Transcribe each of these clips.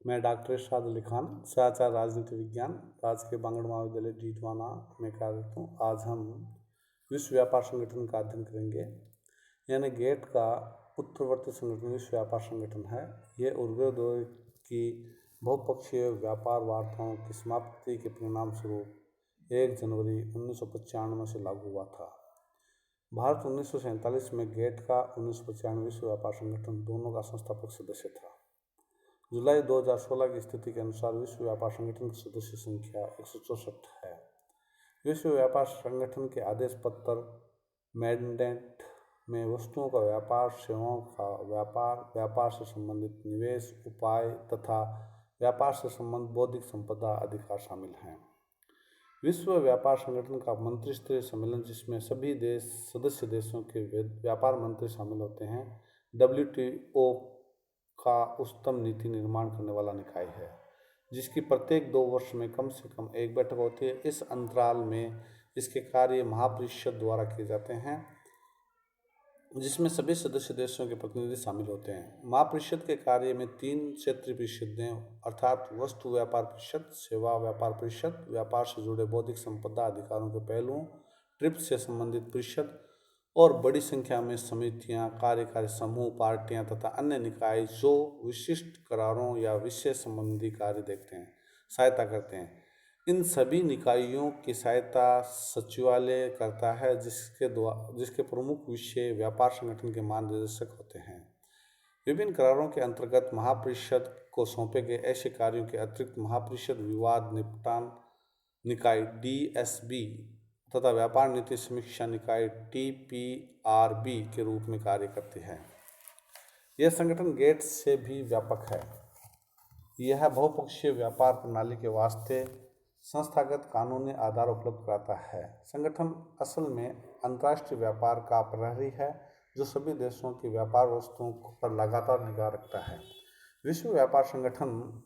मैं डॉक्टर इरशाद अली खान, समाचार राजनीति विज्ञान, राजकीय बांगड़ महाविद्यालय डीडवाना में कार्यरत हूँ। आज हम विश्व व्यापार संगठन का अध्ययन करेंगे। यानी गेट का उत्तरवर्ती संगठन विश्व व्यापार संगठन है। ये उरुग्वे दौर की बहुपक्षीय व्यापार वार्ताओं की समाप्ति के परिणाम स्वरूप 1 जनवरी 1995 से लागू हुआ था। भारत 1947 में गेट का 1995 विश्व व्यापार संगठन दोनों का संस्थापक सदस्य था। जुलाई 2016 की स्थिति के अनुसार विश्व व्यापार संगठन की सदस्य संख्या 164 है। विश्व व्यापार संगठन के आदेश पत्र मैंडेट में वस्तुओं का व्यापार, सेवाओं का व्यापार, व्यापार से संबंधित निवेश उपाय तथा व्यापार से संबंधित बौद्धिक संपदा अधिकार शामिल हैं। विश्व व्यापार संगठन का मंत्रिस्तरीय सम्मेलन, जिसमें सभी सदस्य देशों के व्यापार मंत्री शामिल होते हैं, WTO का उच्चतम नीति निर्माण करने वाला निकाय है, जिसकी प्रत्येक 2 वर्ष में कम से कम एक बैठक होती है। इस अंतराल में इसके कार्य महापरिषद द्वारा किए जाते हैं, जिसमें सभी सदस्य देशों के प्रतिनिधि शामिल होते हैं। महापरिषद के कार्य में 3 क्षेत्रीय परिषदें अर्थात वस्तु व्यापार परिषद, सेवा व्यापार परिषद, व्यापार से जुड़े बौद्धिक संपदा अधिकारों के पहलुओं, ट्रिप्स से संबंधित परिषद और बड़ी संख्या में समितियां, कार्यकारी समूह, पार्टियां तथा अन्य निकाय जो विशिष्ट करारों या विषय संबंधी कार्य देखते हैं, सहायता करते हैं। इन सभी निकायों की सहायता सचिवालय करता है, जिसके प्रमुख विषय व्यापार संगठन के मार्गदर्शक होते हैं। विभिन्न करारों के अंतर्गत महापरिषद को सौंपे गए ऐसे कार्यों के अतिरिक्त महापरिषद विवाद निपटान निकाय DSB तथा व्यापार नीति समीक्षा निकाय TPRB के रूप में कार्य करती है। यह संगठन गेट से भी व्यापक है। यह बहुपक्षीय व्यापार प्रणाली के वास्ते संस्थागत कानूनी आधार उपलब्ध कराता है। संगठन असल में अंतर्राष्ट्रीय व्यापार का प्रहरी है, जो सभी देशों की व्यापार वस्तुओं पर लगातार निगाह रखता है। विश्व व्यापार संगठन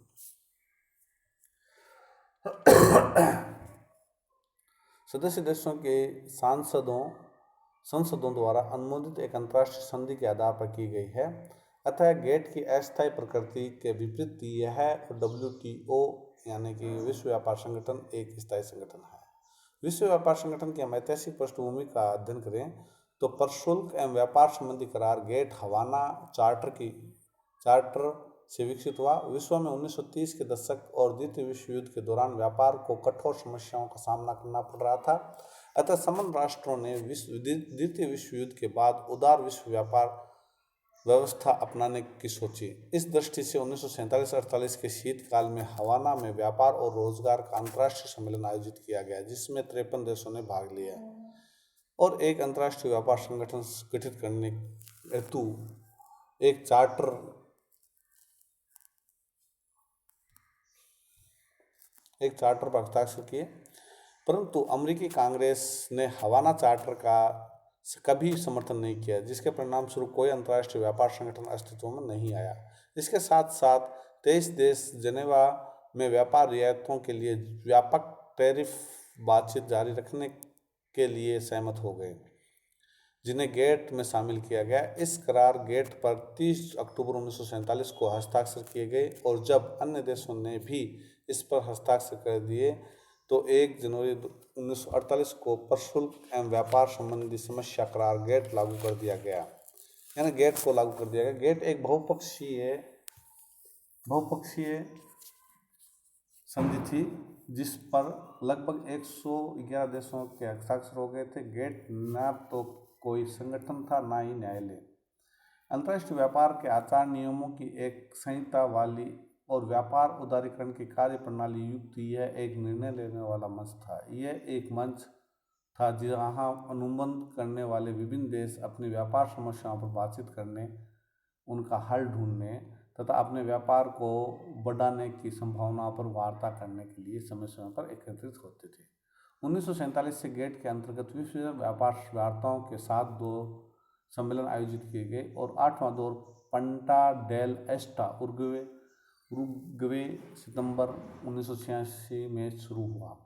सदस्य देशों के संसदों द्वारा अनुमोदित एक अंतर्राष्ट्रीय संधि के आधार पर की गई है। अतः गेट की अस्थायी प्रकृति के विपरीत यह WTO यानी कि विश्व व्यापार संगठन एक स्थायी संगठन है। विश्व व्यापार संगठन की हम ऐतिहासिक पृष्ठभूमि का अध्ययन करें तो प्रशुल्क एवं व्यापार संबंधी करार गेट हवाना चार्टर से विकसित हुआ। विश्व में 1930 के दशक और द्वितीय विश्व युद्ध के दौरान व्यापार को कठोर समस्याओं का सामना करना पड़ रहा था। अतः संबद्ध राष्ट्रों ने द्वितीय विश्व युद्ध के बाद उदार विश्व व्यापार व्यवस्था अपनाने की सोची। इस दृष्टि से 1947-48 के शीतकाल में हवाना में व्यापार और रोजगार का अंतर्राष्ट्रीय सम्मेलन आयोजित किया गया, जिसमें 53 देशों ने भाग लिया और एक अंतर्राष्ट्रीय व्यापार संगठन गठित करने हेतु एक चार्टर पर हस्ताक्षर किए। परंतु अमेरिकी कांग्रेस ने हवाना चार्टर का कभी समर्थन नहीं किया, जिसके परिणाम स्वरूप कोई अंतर्राष्ट्रीय व्यापार संगठन अस्तित्व में नहीं आया। इसके साथ साथ 23 देश जेनेवा में व्यापार रियायतों के लिए व्यापक टैरिफ बातचीत जारी रखने के लिए सहमत हो गए, जिन्हें गेट में शामिल किया गया। इस करार गेट पर 30 अक्टूबर 1947 को हस्ताक्षर किए गए और जब अन्य देशों ने भी इस पर हस्ताक्षर कर दिए तो 1 जनवरी 1948 को प्रशुल्क एवं व्यापार संबंधी समस्या करार गेट लागू कर दिया गया, यानी गेट को लागू कर दिया गया। गेट एक बहुपक्षीय संधि थी, जिस पर लगभग 111 देशों के हस्ताक्षर हो गए थे। गेट न तो कोई संगठन था, ना ही न्यायालय। अंतर्राष्ट्रीय व्यापार के आचार नियमों की एक संहिता वाली और व्यापार उदारीकरण की कार्य प्रणाली युक्त यह एक निर्णय लेने वाला मंच था। यह एक मंच था जहां अनुबंध करने वाले विभिन्न देश अपनी व्यापार समस्याओं पर बातचीत करने, उनका हल ढूंढने तथा अपने व्यापार को बढ़ाने की संभावनाओं पर वार्ता करने के लिए समय समय पर एकत्रित होते थे। 1947 से गेट के अंतर्गत विश्व व्यापार वार्ताओं के 7 दौर सम्मेलन आयोजित किए गए और 8वां दौर पंटा डेल एस्टा उरुग्वे सितंबर 1986 में शुरू हुआ।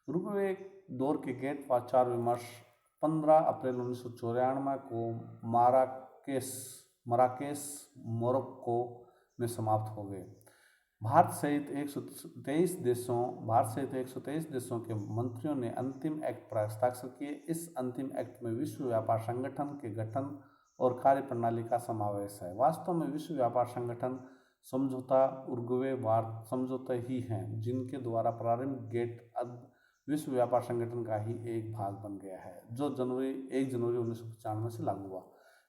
उरुग्वे दौर के गेट विचार विमर्श 15 अप्रैल 1994 को मराकेश मोरक्को में समाप्त हो गए। भारत सहित 123 देशों के मंत्रियों ने अंतिम एक्ट पर हस्ताक्षर किए। इस अंतिम एक्ट में विश्व व्यापार संगठन के गठन और कार्य प्रणाली का समावेश है। वास्तव में विश्व व्यापार संगठन समझौता उरुग्वे वार्ता समझौता ही हैं, जिनके द्वारा प्रारंभिक गेट अब विश्व व्यापार संगठन का ही एक भाग बन गया है, जो 1 जनवरी 1995 से लागू हुआ।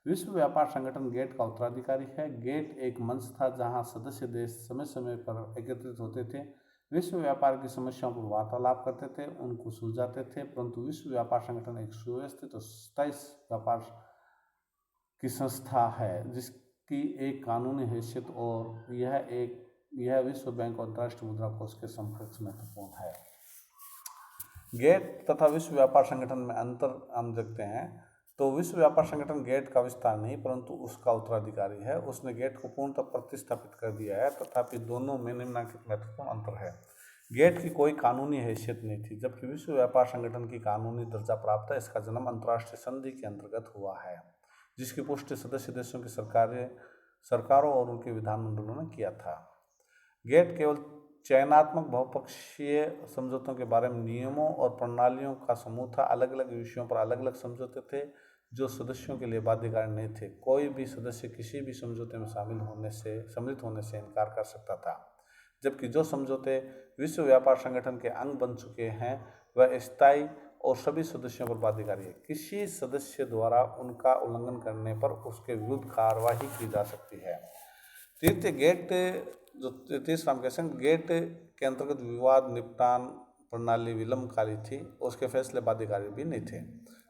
विश्व व्यापार संगठन गेट का उत्तराधिकारी है। गेट एक मंच था जहां सदस्य देश समय समय पर एकत्रित होते थे, विश्व व्यापार की समस्याओं पर वार्तालाप करते थे, उनको सुलझाते थे। परंतु विश्व व्यापार संगठन एक सुव्यवस्थित और स्थायी व्यापार की संस्था है, जिसकी एक कानूनी हैसियत और यह विश्व बैंक और अंतर्राष्ट्रीय मुद्रा कोष के समकक्ष महत्वपूर्ण है। गेट तथा विश्व व्यापार संगठन में अंतर हम देखते हैं तो विश्व व्यापार संगठन गेट का विस्तार नहीं परंतु उसका उत्तराधिकारी है। उसने गेट को पूर्णतः प्रतिस्थापित कर दिया है, तथापि दोनों में निम्नलिखित महत्वपूर्ण अंतर है। गेट की कोई कानूनी हैसियत नहीं थी, जबकि विश्व व्यापार संगठन की कानूनी दर्जा प्राप्त है। इसका जन्म अंतर्राष्ट्रीय संधि के अंतर्गत हुआ है, जिसकी पुष्टि सदस्य देशों की सरकारों और उनके विधानमंडलों ने किया था। गेट केवल चयनात्मक बहुपक्षीय समझौतों के बारे में नियमों और प्रणालियों का समूह था। अलग अलग विषयों पर अलग अलग समझौते थे जो सदस्यों के लिए बाध्यकारी नहीं थे। कोई भी सदस्य किसी भी समझौते में सम्मिलित होने से इनकार कर सकता था, जबकि जो समझौते विश्व व्यापार संगठन के अंग बन चुके हैं वह स्थायी और सभी सदस्यों पर बाध्यकारी है। किसी सदस्य द्वारा उनका उल्लंघन करने पर उसके विरुद्ध कार्रवाई की जा सकती है। तीसरा हम कह सकते हैं गेट के अंतर्गत विवाद निपटान प्रणाली विलंबकारी थी, उसके फैसले बाध्यकारी भी नहीं थे,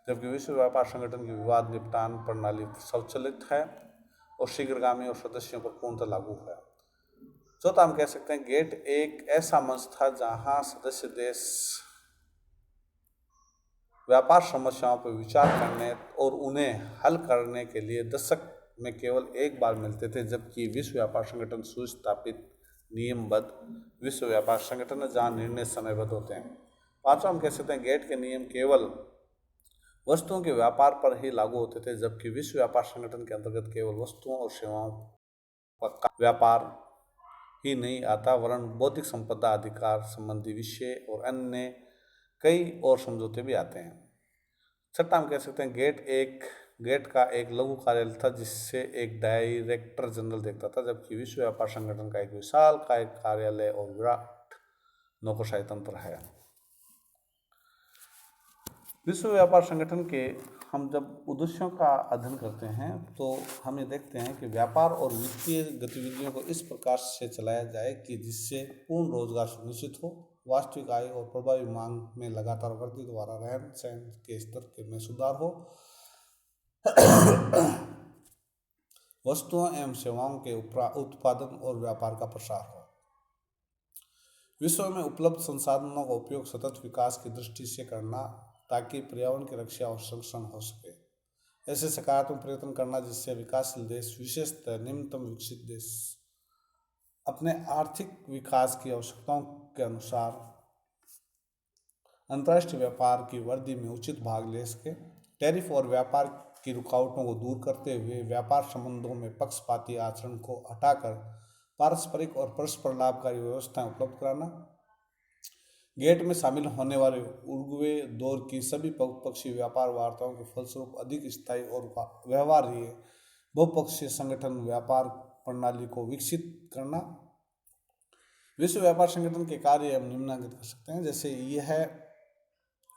जबकि विश्व व्यापार संगठन की विवाद निपटान प्रणाली स्वचालित है और शीघ्रगामी और सदस्यों पर पूर्णतः लागू है। चौथा हम कह सकते हैं गेट एक ऐसा मंच था जहां सदस्य देश व्यापार समस्याओं पर विचार करने और उन्हें हल करने के लिए दशक में केवल एक बार मिलते थे, जबकि विश्व व्यापार संगठन सुस्थापित नियमबद्ध विश्व व्यापार संगठन है जहाँ निर्णय समयबद्ध होते हैं। पांचवा हम कह सकते हैं गेट के नियम केवल वस्तुओं के व्यापार पर ही लागू होते थे, जबकि विश्व व्यापार संगठन के अंतर्गत केवल वस्तुओं और सेवाओं का व्यापार ही नहीं आता, वरन बौद्धिक संपदा अधिकार संबंधी विषय और अन्य कई और समझौते भी आते हैं। छठा हम कह सकते हैं गेट का एक लघु कार्यालय था जिससे एक डायरेक्टर जनरल देखता था, जबकि विश्व व्यापार संगठन का एक विशाल कार्यालय और विराट नौकरशाही तंत्र है। विश्व व्यापार संगठन के हम जब उद्देश्यों का अध्ययन करते हैं तो हम ये देखते हैं कि व्यापार और वित्तीय गतिविधियों को इस प्रकार से चलाया जाए कि जिससे पूर्ण रोजगार सुनिश्चित हो, वास्तविक आय और प्रभावी मांग में लगातार वृद्धि द्वारा रहन सहन के स्तर में सुधार हो, वस्तुओं एवं सेवाओं के उत्पादन और व्यापार का प्रसार हो, विश्व में उपलब्ध संसाधनों का उपयोग सतत विकास की दृष्टि से करना ताकि पर्यावरण की रक्षा और संरक्षण हो सके, ऐसे सकारात्मक प्रयत्न करना जिससे विकासशील देश विशेषतः निम्नतम विकसित देश अपने आर्थिक विकास की आवश्यकताओं के अनुसार अंतर्राष्ट्रीय व्यापार की वृद्धि में उचित भाग ले सके, टैरिफ और व्यापार की रुकावटों को दूर करते हुए व्यापार संबंधों में पक्षपाती आचरण को हटाकर पारस्परिक और परस्पर लाभकारी व्यवस्थाएं उपलब्ध कराना, गेट में शामिल होने वाले उरुग्वे दौर की सभी बहुपक्षीय व्यापार वार्ताओं के फलस्वरूप अधिक स्थायी और व्यवहार्य बहुपक्षीय संगठन व्यापार प्रणाली को विकसित करना। विश्व व्यापार संगठन के कार्य हम निम्नलिखित कर सकते हैं, जैसे यह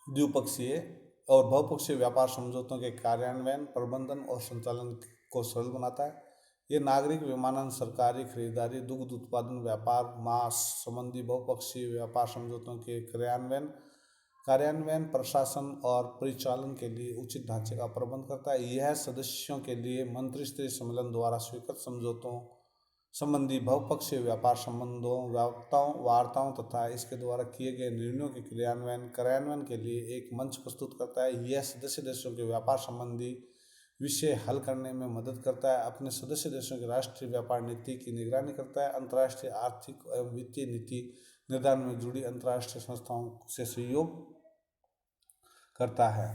द्विपक्षीय और बहुपक्षीय व्यापार समझौतों के कार्यान्वयन, प्रबंधन और संचालन को सरल बनाता है। ये नागरिक विमानन, सरकारी खरीदारी, दुग्ध उत्पादन, व्यापार, मांस संबंधी बहुपक्षीय व्यापार समझौतों के कार्यान्वयन, प्रशासन और परिचालन के लिए उचित ढांचे का प्रबंध करता है। यह सदस्यों के लिए मंत्रिस्तरीय सम्मेलन द्वारा स्वीकृत समझौतों संबंधी बहुपक्षीय व्यापार संबंधों वार्ताओं तथा इसके द्वारा किए गए निर्णयों के कार्यान्वयन के लिए एक मंच प्रस्तुत करता है। यह सदस्य देशों के व्यापार संबंधी विषय हल करने में मदद करता है, अपने सदस्य देशों की राष्ट्रीय व्यापार नीति की निगरानी करता है, अंतर्राष्ट्रीय आर्थिक एवं वित्तीय नीति निर्धारण में जुड़ी अंतर्राष्ट्रीय संस्थाओं से सहयोग करता है।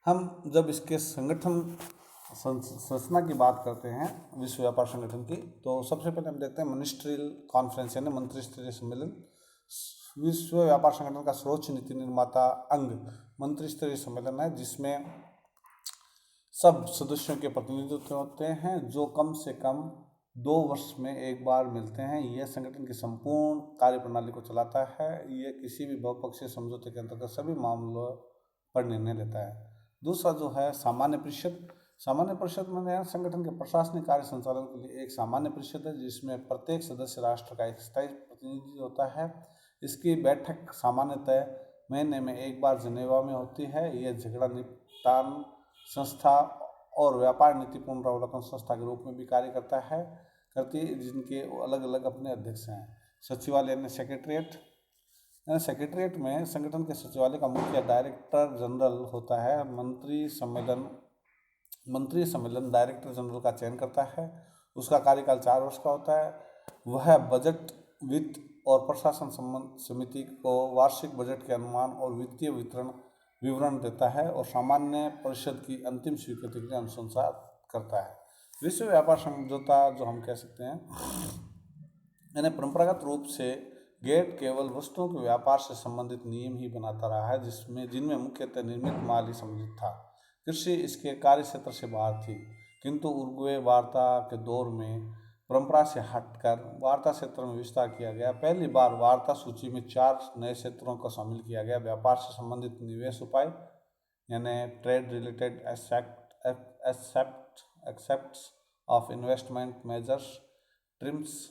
हम जब इसके संगठन संरचना की बात करते हैं विश्व व्यापार संगठन की, तो सबसे पहले हम देखते हैं मिनिस्ट्रियल कॉन्फ्रेंस यानी मंत्री स्तरीय सम्मेलन। विश्व व्यापार संगठन का सर्वोच्च नीति निर्माता अंग मंत्री स्तरीय सम्मेलन है, जिसमें सब सदस्यों के प्रतिनिधित्व होते हैं, जो कम से कम 2 वर्ष में एक बार मिलते हैं। यह संगठन की संपूर्ण कार्यप्रणाली को चलाता है। यह किसी भी बहुपक्षीय समझौते के अंतर्गत सभी मामलों पर निर्णय लेता है। दूसरा जो है सामान्य परिषद। सामान्य परिषद में संगठन के प्रशासनिक कार्य संचालन के लिए एक सामान्य परिषद है, जिसमें प्रत्येक सदस्य राष्ट्र का एक स्थायी प्रतिनिधि होता है। इसकी बैठक सामान्यतः महीने में एक बार जिनेवा में होती है। यह झगड़ा निपटान संस्था और व्यापार नीति पुनरावलोकन संस्था के रूप में भी कार्य करती है, जिनके अलग अलग अपने अध्यक्ष हैं। सचिवालय यानी सेक्रेटरीट में संगठन के सचिवालय का मुख्य डायरेक्टर जनरल होता है। मंत्री सम्मेलन डायरेक्टर जनरल का चयन करता है। उसका कार्यकाल 4 वर्ष का होता है। वह बजट, वित्त और प्रशासन संबंध समिति को वार्षिक बजट के अनुमान और वित्तीय विवरण देता है और सामान्य परिषद की अंतिम स्वीकृति के लिए अनुशंसा करता है। विश्व व्यापार समझौता जो हम कह सकते हैं, यानी परंपरागत रूप से गेट केवल वस्तुओं के व्यापार से संबंधित नियम ही बनाता रहा है, जिनमें मुख्यतः निर्मित माल ही सम्मिलित था। कृषि इसके कार्य क्षेत्र से बाहर थी, किंतु उरुग्वे वार्ता के दौर में परंपरा से हटकर वार्ता क्षेत्र में विस्तार किया गया। पहली बार वार्ता सूची में 4 नए क्षेत्रों को शामिल किया गया। व्यापार से संबंधित निवेश उपाय यानी trade related accepts of investment measures, TRIMS,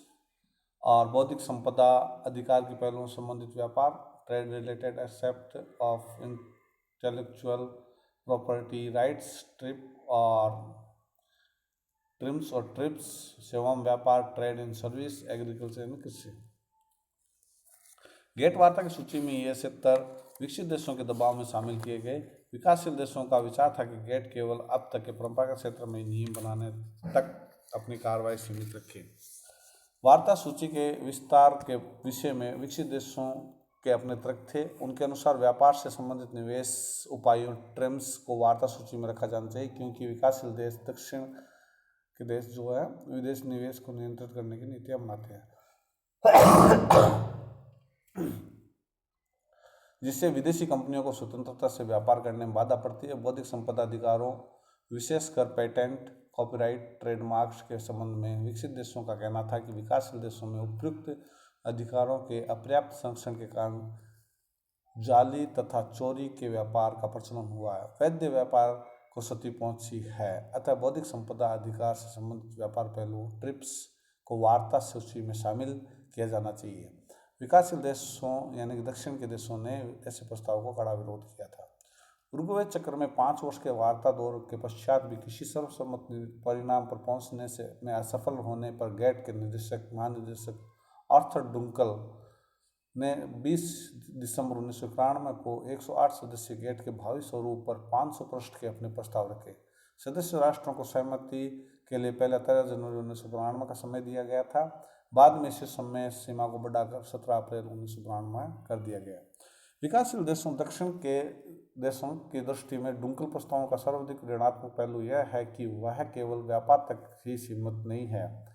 और बौद्धिक संपदा अधिकार के पहलुओं से संबंधित व्यापार, trade related except of intellectual property rights, TRIMS और ट्रिप्स, सेवाओं व्यापार, trade in service, agriculture and कृषि। गेट वार्ता की सूची में ये क्षेत्र विकसित देशों के दबाव में शामिल किए गए। विकासशील देशों का विचार था कि गेट केवल अब तक के परंपरागत क्षेत्र में नियम बनाने तक अपनी कार्रवाई सीमित रखे। वार्ता सूची के विस्तार के विषय में विकसित देशों के अपने तर्क थे। उनके अनुसार व्यापार से संबंधित निवेश उपायों ट्रिम्स को वार्ता सूची में रखा जाना चाहिए, क्योंकि विकासशील देश दक्षिण के देश जो है विदेश निवेश को नियंत्रित करने की नीतियां बनाते हैं, जिससे विदेशी कंपनियों को स्वतंत्रता से व्यापार करने में बाधा पड़ती है। बौद्धिक संपदा अधिकारों, विशेषकर पेटेंट, कॉपीराइट, ट्रेडमार्क्स के संबंध में विकसित देशों का कहना था कि विकासशील देशों में उपयुक्त अधिकारों के अपर्याप्त संरक्षण के कारण जाली तथा चोरी के व्यापार का प्रचलन हुआ है। वैध व्यापार को क्षति पहुंची है। अतः बौद्धिक संपदा अधिकार से संबंधित व्यापार पहलुओं ट्रिप्स को वार्ता सूची में शामिल किया जाना चाहिए। विकासशील देशों यानी कि दक्षिण के देशों ने ऐसे प्रस्ताव को कड़ा विरोध किया था। उरुग्वे चक्र में 5 वर्ष के वार्ता दौर के पश्चात भी किसी सर्वसम्मत परिणाम पर पहुंचने में असफल होने पर गेट के महानिदेशक आर्थर डुंकल ने 20 दिसंबर 1991 को 108 सदस्यीय गेट के भावी स्वरूप पर 500 पृष्ठ के अपने प्रस्ताव रखे। सदस्य राष्ट्रों को सहमति के लिए पहले 13 जनवरी 1992 का समय दिया गया था। बाद में इस समय सीमा को बढ़ाकर 17 अप्रैल 1992 कर दिया गया। विकासशील देशों दक्षिण के देशों की दृष्टि में डुंकल प्रस्तावों का सर्वाधिक ऋणात्मक पहलू यह है कि वह केवल व्यापार तक ही सीमित नहीं है।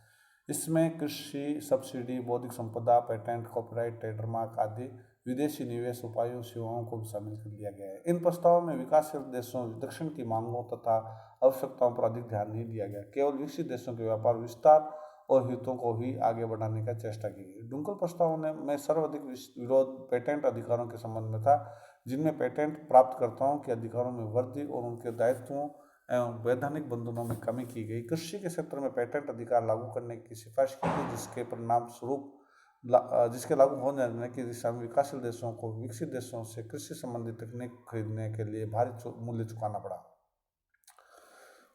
इसमें कृषि सब्सिडी, बौद्धिक संपदा, पेटेंट, कॉपीराइट, ट्रेडमार्क आदि विदेशी निवेश उपायों, सेवाओं को भी शामिल कर लिया गया है। इन प्रस्तावों में विकासशील देशों दक्षिण की मांगों तथा आवश्यकताओं पर अधिक ध्यान नहीं दिया गया। केवल विकसित देशों के व्यापार विस्तार और हितों को ही आगे बढ़ाने का चेष्टा की गई। डुंकल प्रस्तावों में सर्वाधिक विरोध पेटेंट अधिकारों के संबंध में था, जिनमें पेटेंट प्राप्तकर्ताओं के अधिकारों में वृद्धि और उनके दायित्वों एवं वैधानिक बंधनों में कमी की गई। कृषि के क्षेत्र में पेटेंट अधिकार लागू करने की सिफारिश की गई, जिसके लागू हो जाने की दिशा में विकासशील देशों को विकसित देशों से कृषि संबंधी तकनीक खरीदने के लिए भारी मूल्य चुकाना पड़ा।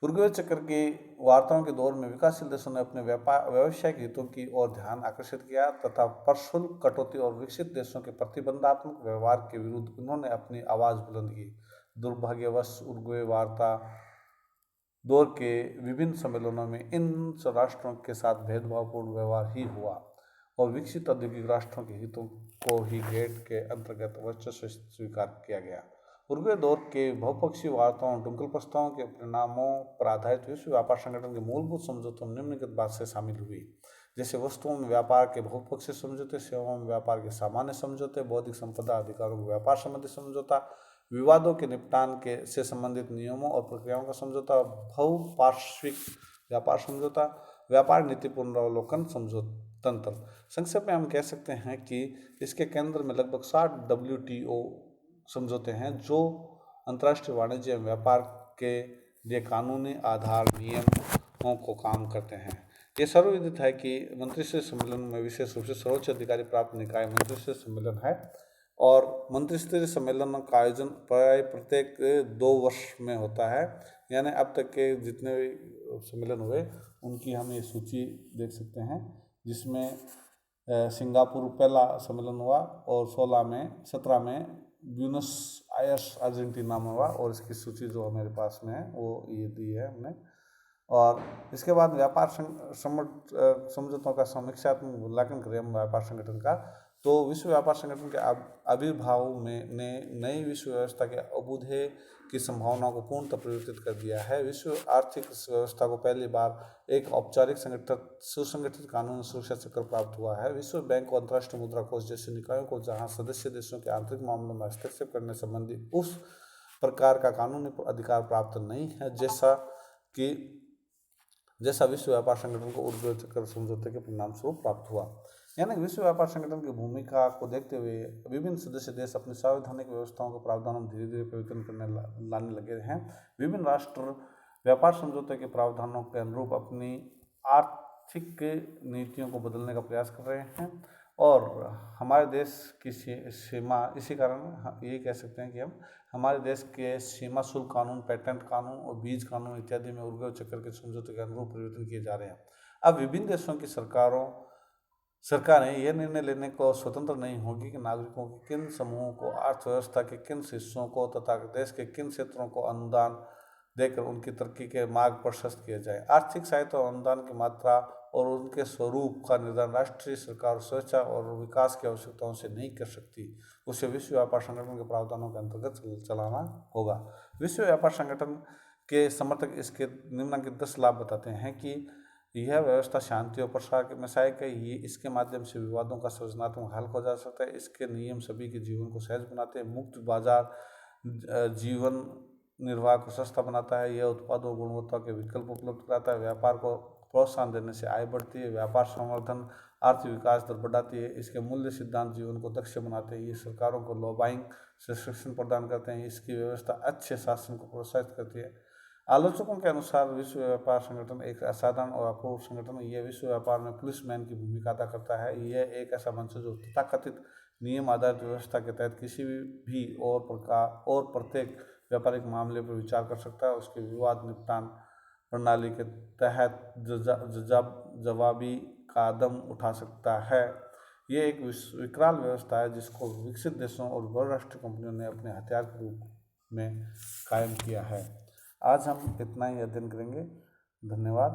उरुग्वे चक्र की वार्ताओं के दौर में विकासशील देशों ने अपने व्यावसायिक हितों की ओर ध्यान आकर्षित किया तथा प्रशुल्क कटौती और विकसित देशों के प्रतिबंधात्मक व्यवहार के विरुद्ध उन्होंने अपनी आवाज़ बुलंद की। दुर्भाग्यवश उरुग्वे वार्ता दौर के विभिन्न सम्मेलनों में इन राष्ट्रों के साथ भेदभावपूर्ण व्यवहार ही हुआ और विकसित औद्योगिक राष्ट्रों के हितों को ही गेट के अंतर्गत वर्चस्व स्वीकार किया गया। उरुग्वे दौर के बहुपक्षीय वार्ताओं डुंकल प्रस्तावों के परिणामों पर आधारित विश्व व्यापार संगठन के मूलभूत समझौतों में निम्नलिखित बात से शामिल हुई, जैसे वस्तुओं में व्यापार के बहुपक्षीय समझौते, सेवाओं में व्यापार के सामान्य समझौते, बौद्धिक संपदा अधिकारों के व्यापार संबंधी समझौता, विवादों के निपटान के से संबंधित नियमों और प्रक्रियाओं का समझौता, बहुपार्श्विक व्यापार समझौता, व्यापार नीति पुनरावलोकन समझौता तंत्र। संक्षेप में हम कह सकते हैं कि इसके केंद्र में लगभग 60 WTO समझौते हैं जो अंतर्राष्ट्रीय वाणिज्य एवं व्यापार के लिए कानूनी आधार नियमों को काम करते हैं। ये सर्वविदित है कि मंत्रिस्तरीय सम्मेलन में विशेष रूप से सर्वोच्च अधिकारी प्राप्त निकाय मंत्रिस्तरीय सम्मेलन है और मंत्रिस्तरीय सम्मेलन का आयोजन प्राय प्रत्येक 2 वर्ष में होता है। यानी अब तक के जितने भी सम्मेलन हुए उनकी हम ये सूची देख सकते हैं, जिसमें सिंगापुर पहला सम्मेलन हुआ और 17 में ब्यूनस आयर्स अर्जेंटीना में हुआ और इसकी सूची जो हमारे पास में है वो ये दी है हमने। और इसके बाद व्यापार समझौतों का समीक्षात्मक मूल्यांकन करें हम व्यापार संगठन का, तो विश्व व्यापार संगठन के आविर्भाव में ने नई विश्व व्यवस्था के अभ्युदय की संभावनाओं को पूर्णतः परिवर्तित कर दिया है। विश्व आर्थिक व्यवस्था को पहली बार एक औपचारिक सुसंगठित कानून सुरक्षा चक्र प्राप्त हुआ है। विश्व बैंक और अंतर्राष्ट्रीय मुद्रा कोष जैसे निकायों को जहां सदस्य देशों के आंतरिक मामलों में हस्तक्षेप करने संबंधी उस प्रकार का कानूनी अधिकार प्राप्त नहीं है जैसा विश्व व्यापार संगठन को उरुग्वे चक्र समझौते के परिणाम स्वरूप प्राप्त हुआ। यानी विश्व व्यापार संगठन की भूमिका को देखते हुए विभिन्न सदस्य देश अपनी संवैधानिक व्यवस्थाओं के प्रावधानों में धीरे धीरे परिवर्तन लाने लगे हैं। विभिन्न राष्ट्र व्यापार समझौते के प्रावधानों के अनुरूप अपनी आर्थिक नीतियों को बदलने का प्रयास कर रहे हैं और हमारे देश की सीमा, इसी कारण ये कह सकते हैं कि हम हमारे देश के सीमा शुल्क कानून, पेटेंट कानून और बीज कानून इत्यादि में उरुग्वे चक्र के समझौते के अनुरूप परिवर्तन किए जा रहे हैं। अब विभिन्न देशों की सरकारें यह निर्णय लेने को स्वतंत्र नहीं होगी कि नागरिकों के किन समूहों को, अर्थव्यवस्था के किन हिस्सों को तथा देश के किन क्षेत्रों को अनुदान देकर उनकी तरक्की के मार्ग प्रशस्त किया जाए। आर्थिक सहायता और अनुदान की मात्रा और उनके स्वरूप का निर्धारण राष्ट्रीय सरकार स्वेच्छा और विकास की आवश्यकताओं से नहीं कर सकती, उसे विश्व व्यापार संगठन के प्रावधानों के अंतर्गत चलाना होगा। विश्व व्यापार संगठन के समर्थक इसके निम्नलिखित 10 लाभ बताते हैं कि यह व्यवस्था शांति और प्रसार में सहायक है। ये इसके माध्यम से विवादों का सृजनात्मक हल हो जा सकता है। इसके नियम सभी के जीवन को सहज बनाते हैं। मुक्त बाजार जीवन निर्वाह को सस्ता बनाता है। यह उत्पादों और गुणवत्ता के विकल्प उपलब्ध कराता है। व्यापार को प्रोत्साहन देने से आय बढ़ती है। व्यापार संवर्धन आर्थिक विकास दर बढ़ाती है। इसके मूल्य सिद्धांत जीवन को दक्ष बनाते हैं। ये सरकारों को लॉबिंग से शिक्षण प्रदान करते हैं। इसकी व्यवस्था अच्छे शासन को प्रोत्साहित करती है। आलोचकों के अनुसार विश्व व्यापार संगठन एक असाधारण और अपूर्व संगठन है। यह विश्व व्यापार में पुलिसमैन की भूमिका अदा करता है। यह एक ऐसा मंच है जो तथाकथित नियम आधारित व्यवस्था के तहत किसी भी और प्रत्येक व्यापारिक मामले पर विचार कर सकता है। उसके विवाद निपटान प्रणाली के तहत जवाबी कदम उठा सकता है। ये एक विकराल व्यवस्था है जिसको विकसित देशों और बहुराष्ट्रीय कंपनियों ने अपने हथियार के रूप में कायम किया है। आज हम इतना ही अध्ययन करेंगे। धन्यवाद।